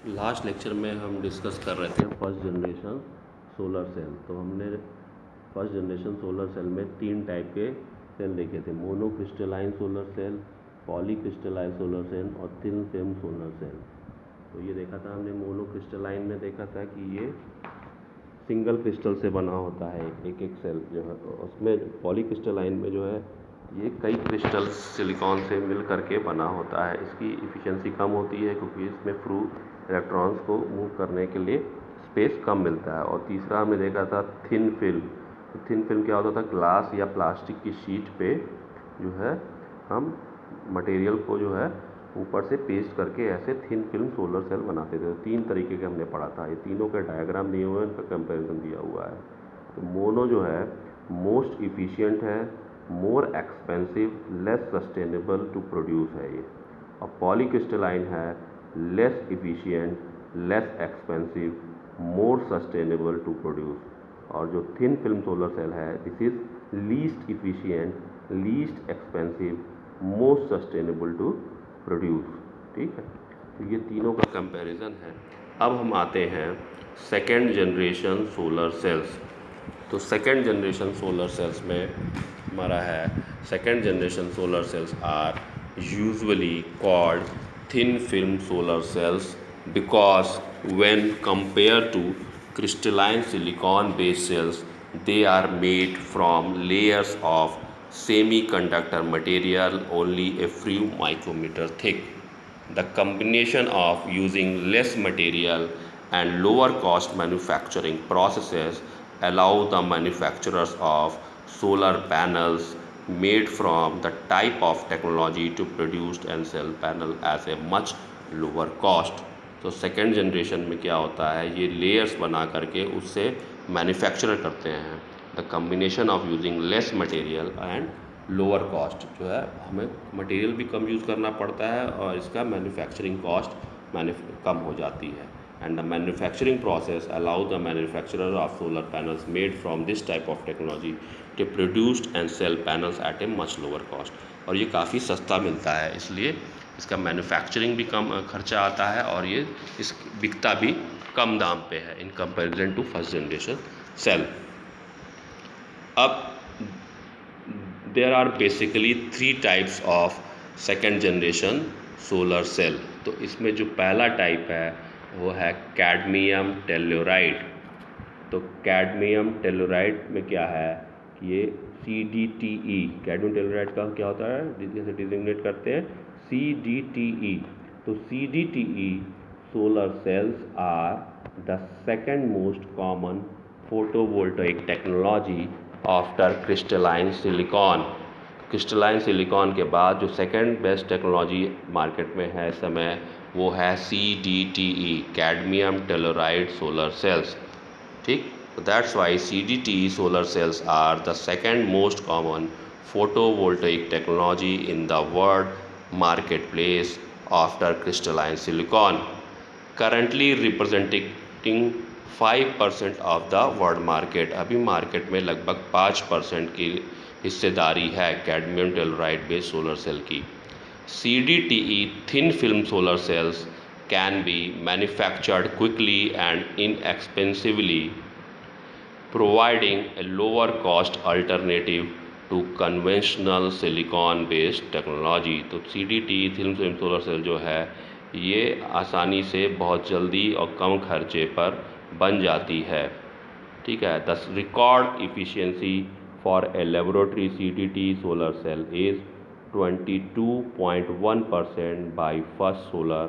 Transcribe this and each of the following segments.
Last lecture में हम discuss कर रहे थे फर्स्ट जनरेशन सोलर सेल। तो हमने फर्स्ट जनरेशन सोलर सेल में 3 टाइप के सेल देखे थे, mono crystalline solar cell, poly crystalline solar cell और थिन फिल्म सोलर सेल। तो ये देखा था हमने, मोनो क्रिस्टलाइन में देखा था कि ये सिंगल क्रिस्टल से बना होता है एक एक सेल जो है। उसमें पॉली क्रिस्टलाइन में जो है ये कई क्रिस्टल सिलिकॉन से मिल करके बना होता है। इसकी इफ़िशियंसी कम होती है क्योंकि इसमें थ्रू इलेक्ट्रॉन्स को मूव करने के लिए स्पेस कम मिलता है। और तीसरा हमने देखा था थिन फिल्म। तो थिन फिल्म क्या होता था, ग्लास या प्लास्टिक की शीट पे जो है हम मटेरियल को जो है ऊपर से पेस्ट करके ऐसे थिन फिल्म सोलर सेल बनाते थे। तो 3 तरीके के हमने पढ़ा था। ये तीनों के डायग्राम दिए हुए हैं, इनका कंपैरिजन दिया हुआ है। तो मोनो जो है मोस्ट इफ़िशियंट है, more expensive, less sustainable to produce है ये। और पॉली क्रिस्टलाइन है less efficient, less expensive, more sustainable to produce. और जो थिन फिल्म सोलर सेल है this is least efficient, least expensive, most sustainable to produce. ठीक है, तो ये तीनों का कंपैरिजन है। अब हम आते हैं सेकेंड जनरेशन सोलर सेल्स। तो सेकेंड जनरेशन सोलर सेल्स में हमारा है, second generation solar cells are usually called thin film solar cells because when compared to crystalline silicon based cells they are made from layers of semiconductor material only a few micrometer thick. The combination of using less material and lower cost manufacturing processes allow the manufacturers of solar panels made from the type of technology to produce and sell panel at a much lower cost. तो second generation में क्या होता है, ये layers बना करके उससे manufacture करते हैं। The combination of using less material and lower cost, जो है हमें मटेरियल भी कम यूज़ करना पड़ता है और इसका मैन्युफैक्चरिंग कॉस्ट कम हो जाती है। And the manufacturing process allow the manufacturer of solar panels made from this type of technology to produced and sell panels at a much lower cost. और ये काफ़ी सस्ता मिलता है, इसलिए इसका मैन्युफैक्चरिंग भी कम खर्चा आता है और ये इस बिकता भी कम दाम पे है in comparison to first generation cell. अब there are basically 3 types of second generation solar cell. तो इसमें जो पहला टाइप है वो है कैडमियम टेल्योराइड। तो कैडमियम टेल्योराइड में क्या है कि ये CDTE, कैडमियम टेल्योराइड का क्या होता है, जैसे डिजिग्नेट करते हैं CDTE। तो CDTE solar cells are the second most common photovoltaic technology after crystalline silicon। Crystalline silicon के बाद जो सेकेंड बेस्ट टेक्नोलॉजी मार्केट में है इस समय वो है CDTE, कैडमियम टेल्योराइड सोलर सेल्स। ठीक, that's why CDTE solar cells are the second most common photovoltaic technology in the world marketplace after crystalline silicon, currently representing 5% of the world market। अभी market में लगभग 5% की हिस्सेदारी है कैडमियम टेल्योराइड बेस्ड सोलर सेल की। CDTE thin film solar cells can be manufactured quickly and inexpensively, providing a lower cost alternative to conventional silicon based technology। तो CDTE thin film solar cell जो है ये आसानी से बहुत जल्दी और कम खर्चे पर बन जाती है। ठीक है, the record efficiency for a laboratory CDTE solar cell is 22.1% by First Solar,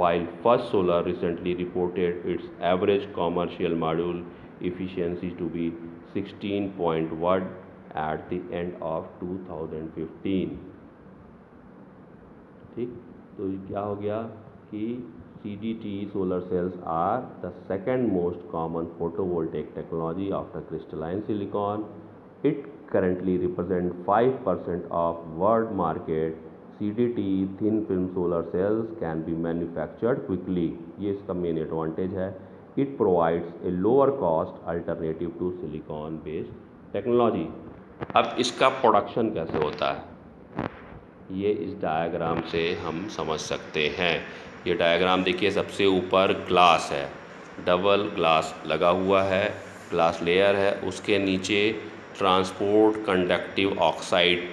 while First Solar recently reported its average commercial module efficiency to be 16.1 at the end of 2015। ठीक, तो क्या हो गया कि CDTE solar cells are the second most common photovoltaic technology after crystalline silicon. It currently represents 5% of world market। CDTE thin film solar cells can be manufactured quickly, ये इसका main advantage है। It provides a lower cost alternative to silicon based technology। अब इसका production कैसे होता है ये इस डायग्राम से हम समझ सकते हैं। ये डायग्राम देखिए, सबसे ऊपर ग्लास है, डबल ग्लास लगा हुआ है, ग्लास लेयर है, उसके नीचे ट्रांसपोर्ट कंडक्टिव ऑक्साइड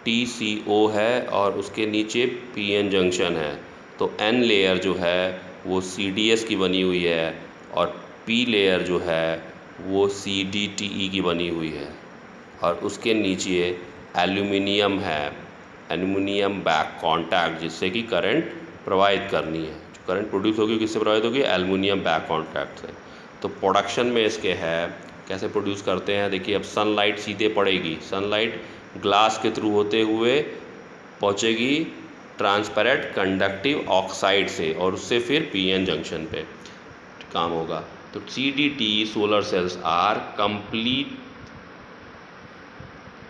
TCO है और उसके नीचे PN जंक्शन है। तो N लेयर जो है वो CDS की बनी हुई है और P लेयर जो है वो CDTE की बनी हुई है और उसके नीचे एल्यूमिनियम है, एल्यूमिनियम बैक कॉन्टैक्ट, जिससे कि करंट प्रवाहित करनी है। जो करंट प्रोड्यूस होगी किससे प्रवाहित होगी? एल्यूमिनियम बैक कॉन्टैक्ट से। तो प्रोडक्शन में इसके है, कैसे प्रोड्यूस करते हैं देखिए। अब सनलाइट सीधे पड़ेगी, सनलाइट ग्लास के थ्रू होते हुए पहुँचेगी ट्रांसपेरेंट कंडक्टिव ऑक्साइड से और उससे फिर PN जंक्शन पे काम होगा। तो CDT solar cells are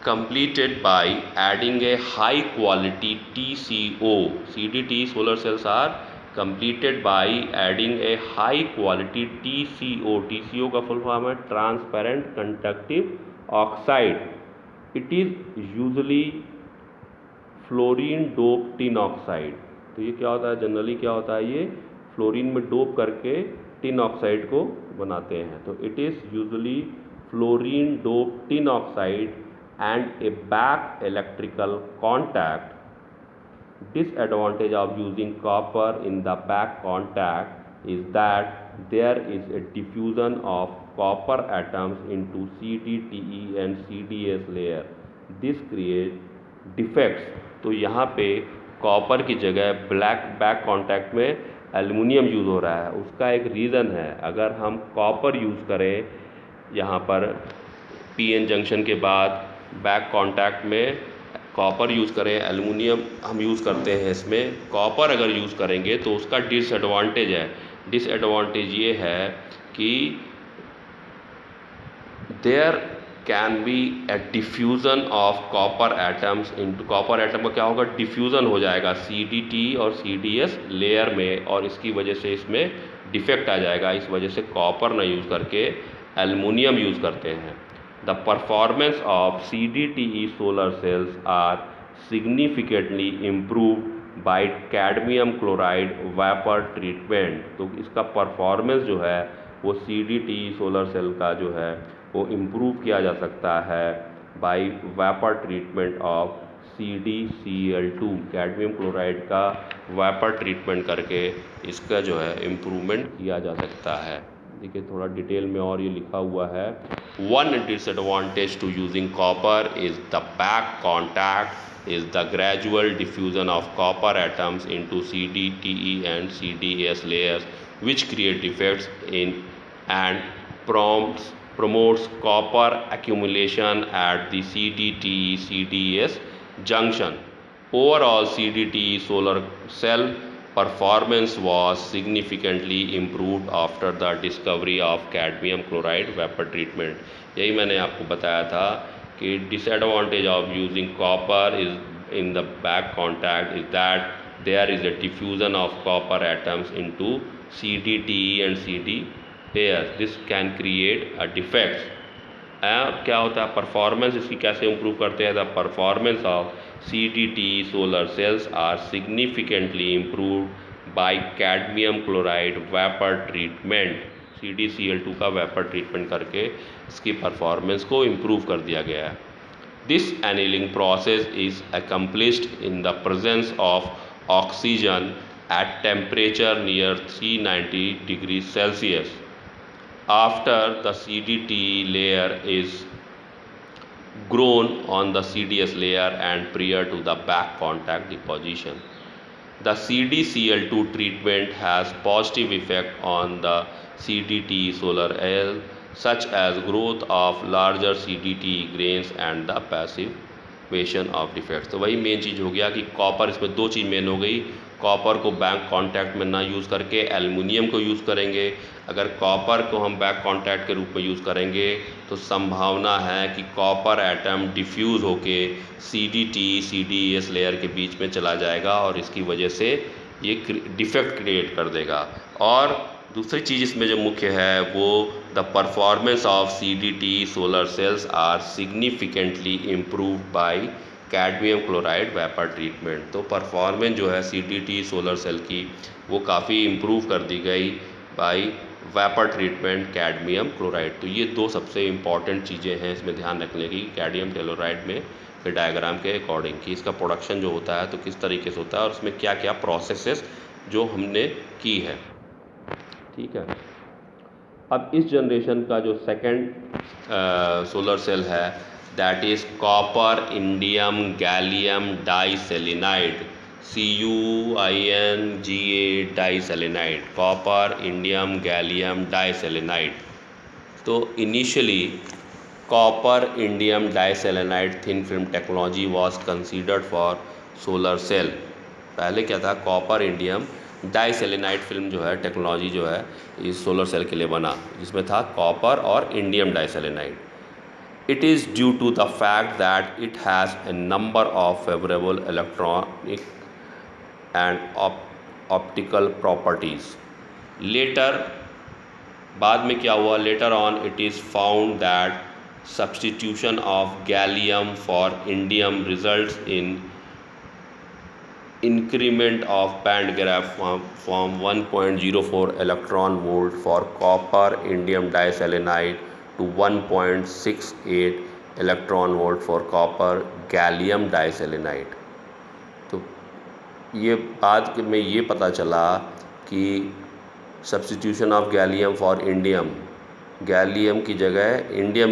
completed by adding a high quality TCO. CDT solar cells are completed by adding a high quality TCO. TCO का फुल फॉर्म है transparent conductive oxide. It is usually fluorine dope tin oxide. तो ये क्या होता है, generally क्या होता है, ये फ्लोरीन में डोप करके टिन ऑक्साइड को बनाते हैं। तो it is usually fluorine dope tin oxide and a back electrical contact. Disadvantage of using copper in the back contact is that there is a diffusion of copper atoms into CDTE and CDS layer. This creates defects. तो यहाँ पे copper की जगह back contact में aluminium use हो रहा है। उसका एक रीज़न है, अगर हम कॉपर यूज़ करें यहाँ पर PN जंक्शन के बाद बैक कांटेक्ट में कॉपर यूज़ करें, एल्युमिनियम हम यूज़ करते हैं, इसमें कॉपर अगर यूज़ करेंगे तो उसका डिसएडवांटेज है। डिसएडवांटेज ये है कि there can be a diffusion of copper atoms into, copper atom का क्या होगा, डिफ्यूज़न हो जाएगा CDT और CDS लेयर में और इसकी वजह से इसमें डिफेक्ट आ जाएगा। इस वजह से कॉपर ना यूज़ करके एल्युमिनियम यूज़ करते हैं। The performance of CDTE solar cells are significantly improved by cadmium chloride vapor treatment. तो इसका परफॉर्मेंस जो है वो CDTE सोलर सेल का जो है वो इम्प्रूव किया जा सकता है bye vapour treatment of CDCl2, cadmium chloride का वेपर ट्रीटमेंट करके इसका जो है इम्प्रूवमेंट किया जा सकता है। देखिए थोड़ा डिटेल में और ये लिखा हुआ है। One disadvantage to using copper is the back contact is the gradual diffusion of copper atoms into CDTE and CDS layers, which create defects in and promotes copper accumulation at the CDTE CDS junction. Overall, CDTE solar cell performance was significantly improved after the discovery of cadmium chloride vapor treatment. यही मैंने आपको बताया था कि disadvantage of using copper is in the back contact is that there is a diffusion of copper atoms into CDTE and CD layers. This can create a defects. क्या होता है performance, इसकी कैसे इम्प्रूव करते हैं? The performance of CDTE solar cells are significantly improved by cadmium chloride vapour treatment. CDCl2 का vapour treatment करके इसकी परफॉर्मेंस को इम्प्रूव कर दिया गया है। This annealing process is accomplished in the presence of oxygen at temperature near 390 degrees Celsius. After the CDTE layer is grown on the CDS layer and prior to the back contact deposition. The CDCl2 treatment has positive effect on the CDTE solar cell, such as growth of larger CDTE grains and the passivation of defects. तो वही main चीज़ हो गया कि copper, इसमें दो चीज़ main हो गई। Copper को बैक कांटेक्ट में ना यूज़ करके एल्युमिनियम को यूज़ करेंगे। अगर कॉपर को हम बैक कांटेक्ट के रूप में यूज़ करेंगे तो संभावना है कि कॉपर एटम डिफ्यूज़ होके CDTE CDS लेयर के बीच में चला जाएगा और इसकी वजह से ये डिफेक्ट क्रिएट कर देगा। और दूसरी चीज़ इसमें जो मुख्य है वो the performance of CDTE solar cells are significantly improved by cadmium chloride vapour treatment. तो परफॉर्मेंस जो है CTT सोलर सेल की वो काफ़ी इम्प्रूव कर दी गई by vapour treatment cadmium chloride. तो ये दो सबसे इम्पॉर्टेंट चीज़ें हैं इसमें ध्यान रखने की कैडमियम टेलोराइड में फिर डायग्राम के अकॉर्डिंग कि इसका प्रोडक्शन जो होता है तो किस तरीके से होता है और उसमें क्या क्या प्रोसेसेस जो हमने की है। ठीक है, अब इस जनरेशन का जो सेकंड सोलर सेल है that is copper indium gallium diselenide, CuInGa diselenide, copper indium gallium diselenide. तो initially copper indium diselenide thin film technology was considered for solar cell. पहले क्या था, कॉपर इंडियम डाइसेलेनाइड फिल्म जो है technology जो है इस सोलर सेल के लिए बना, जिसमें था कॉपर और indium डाइसेलेनाइड। It is due to the fact that it has a number of favorable electronic and optical properties. Later, बाद में क्या हुआ, later on it is found that substitution of gallium for indium results in increment of band gap from 1.04 electron volt for copper indium diselenide to 1.68 electron volt for copper gallium diselenide. तो ये बाद में ये पता चला कि substitution of gallium for indium, gallium की जगह इंडियम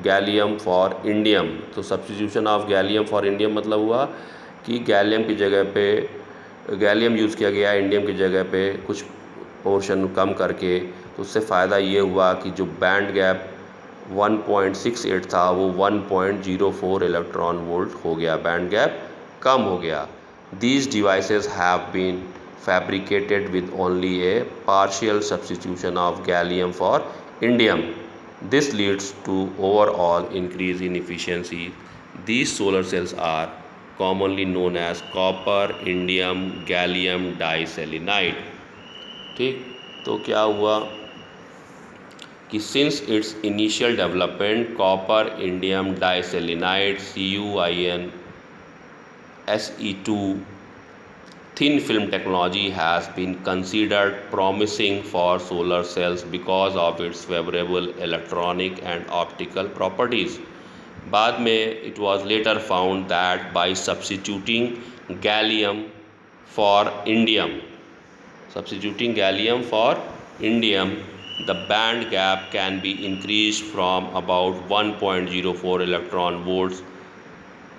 गैलियम फॉर इंडियम। तो substitution of gallium for indium मतलब हुआ कि गैलियम की जगह पे गैलियम यूज़ किया गया इंडियम की जगह पे कुछ पोर्शन कम करके। तो उससे फ़ायदा ये हुआ कि जो बैंड गैप 1.68 था वो 1.04 इलेक्ट्रॉन वोल्ट हो गया, बैंड गैप कम हो गया। These devices have been fabricated with only a partial substitution of gallium for indium. This leads to overall increase in efficiency. These solar cells are commonly known as copper indium gallium diselenide। ठीक, तो क्या हुआ कि since its initial development copper indium diselenide CuInSe2 thin film technology has been considered promising for solar cells because of its favorable electronic and optical properties. बाद में it was later found that by substituting gallium for indium, the band gap can be increased from about 1.04 electron volts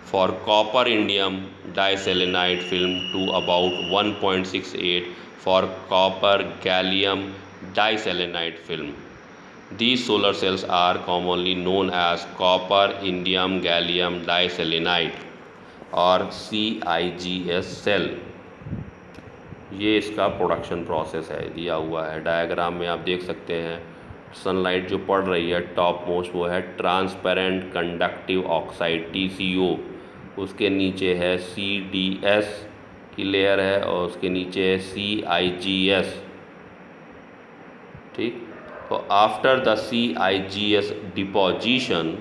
for copper indium diselenide film to about 1.68 for copper gallium diselenide film. These solar cells are commonly known as copper indium gallium diselenide और CIGS cell। ये इसका production process है, दिया हुआ है diagram में आप देख सकते हैं। सनलाइट जो पड़ रही है टॉप मोस्ट वो है ट्रांसपेरेंट कंडक्टिव ऑक्साइड TCO, उसके नीचे है CDS की लेयर है और उसके नीचे है CIGS। ठीक, तो after the CIGS deposition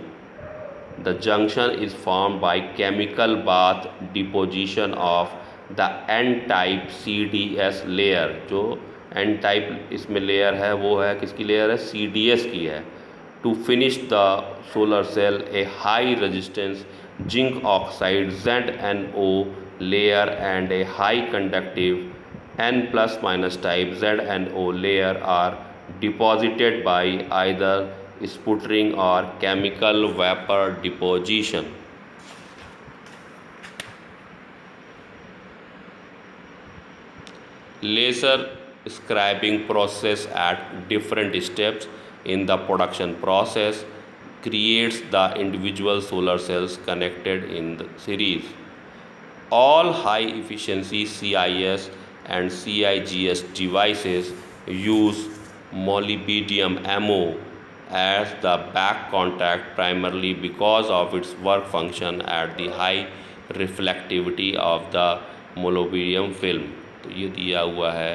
the junction is formed by chemical bath deposition of the N type CDS layer. जो एन टाइप इसमें लेयर है वो है किसकी लेयर है, CDS की है। To finish the solar cell a high resistance zinc oxide ZnO layer and a high conductive N+- type ZnO layer are deposited by either sputtering or chemical vapor deposition. Laser scribing process at different steps in the production process creates the individual solar cells connected in the series. All high efficiency CIS and CIGS devices use molybdenum MO as the back contact primarily because of its work function at the high reflectivity of the molybdenum film। तो ये दिया हुआ है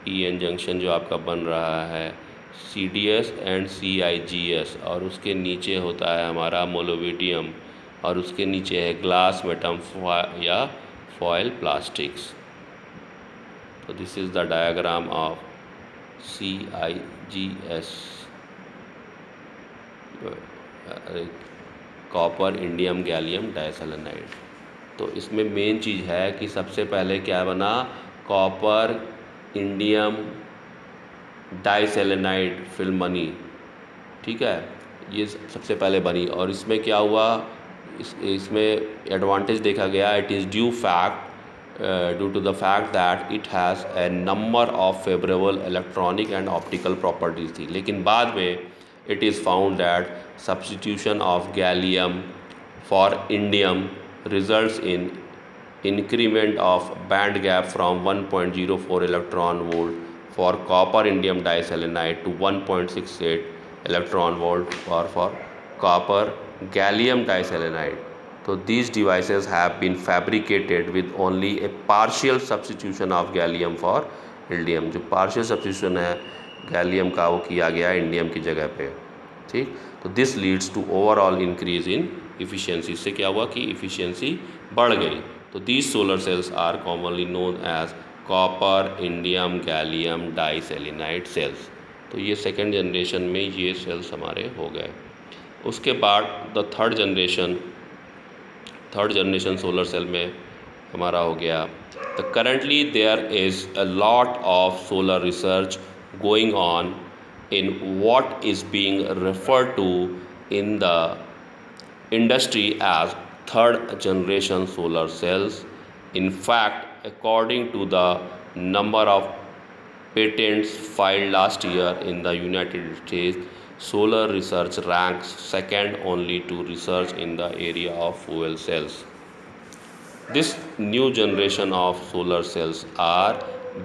PN junction जो आपका बन रहा है CDS एंड CIGS, और उसके नीचे होता है हमारा मोलिब्डेनम, और उसके नीचे है ग्लास मेटम या फॉयल प्लास्टिक्स। तो this is the diagram of CIGS, copper indium gallium diselenide. तो इसमें मेन चीज़ है कि सबसे पहले क्या बना, कॉपर इंडियम डाइसेलेनाइड फिल्म बनी, ठीक है, ये सबसे पहले बनी। और इसमें क्या हुआ, इसमें एडवांटेज देखा गया, it is due to the fact that it has a number of favourable electronic and optical properties थी। लेकिन बाद में it is found that substitution of gallium for indium results in increment of band gap from 1.04 electron volt for copper indium diselenide to 1.68 electron volt for copper gallium diselenide. So these devices have been fabricated with only a partial substitution of gallium for indium। जो partial substitution है gallium का वो किया गया indium की जगह पे, ठीक। तो this leads to overall increase in efficiency, इससे क्या हुआ कि इफिशियंसी बढ़ गई। तो these solar cells are commonly known as copper indium gallium diselenide cells. तो ये सेकेंड जनरेशन में ये सेल्स हमारे हो गए। उसके बाद the third generation solar cell में हमारा हो गया। तो currently there is a lot of solar research going on in what is being referred to in the industry as third generation solar cells. In fact, according to the number of patents filed last year in the United States, solar research ranks second only to research in the area of fuel cells. This new generation of solar cells are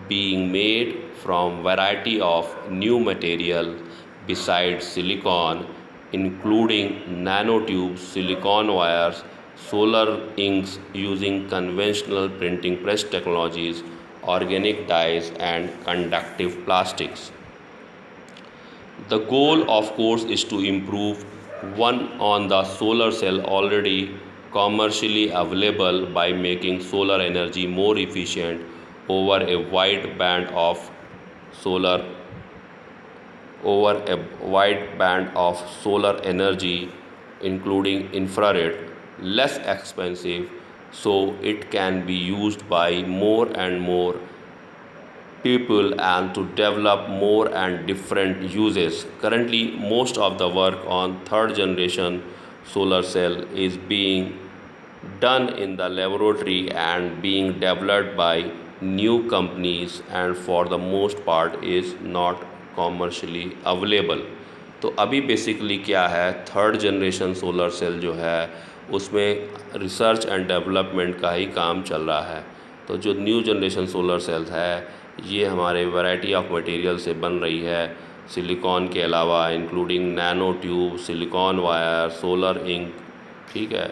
being made from variety of new material besides silicon, including nanotubes, silicon wires, solar inks using conventional printing press technologies, organic dyes and conductive plastics. The goal, of course, is to improve one on the solar cell already commercially available by making solar energy more efficient over a wide band of solar energy, including infrared, less expensive, so it can be used by more and more people and to develop more and different uses. Currently, most of the work on third generation solar cell is being done in the laboratory and being developed by new companies, and for the most part is not commercially available. तो अभी basically क्या है, third generation solar cell जो है उसमें research and development का ही काम चल रहा है। तो जो न्यू जनरेशन सोलर सेल्स है ये हमारे वैरायटी ऑफ मटेरियल से बन रही है, सिलिकॉन के अलावा including nano tube, silicon wire, solar ink, ठीक है,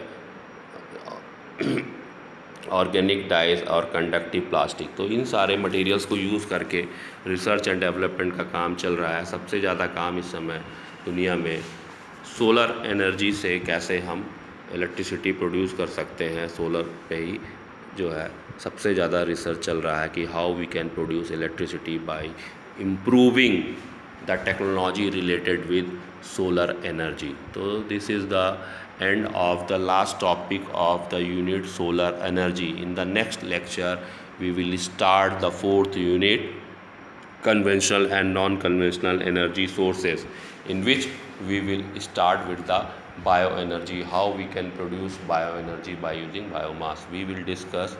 ऑर्गेनिक डाइज और कंडक्टिव प्लास्टिक। तो इन सारे मटेरियल्स को यूज़ करके रिसर्च एंड डेवलपमेंट का काम चल रहा है। सबसे ज़्यादा काम इस समय दुनिया में सोलर एनर्जी से कैसे हम इलेक्ट्रिसिटी प्रोड्यूस कर सकते हैं, सोलर पे ही जो है सबसे ज़्यादा रिसर्च चल रहा है कि how we can produce electricity by improving the technology related with solar energy. तो this is the end of the last topic of the unit solar energy. In the next lecture we will start the fourth unit, conventional and non-conventional energy sources, in which we will start with the bioenergy, how we can produce bioenergy by using biomass. We will discuss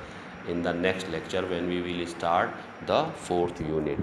in the next lecture when we will start the fourth unit.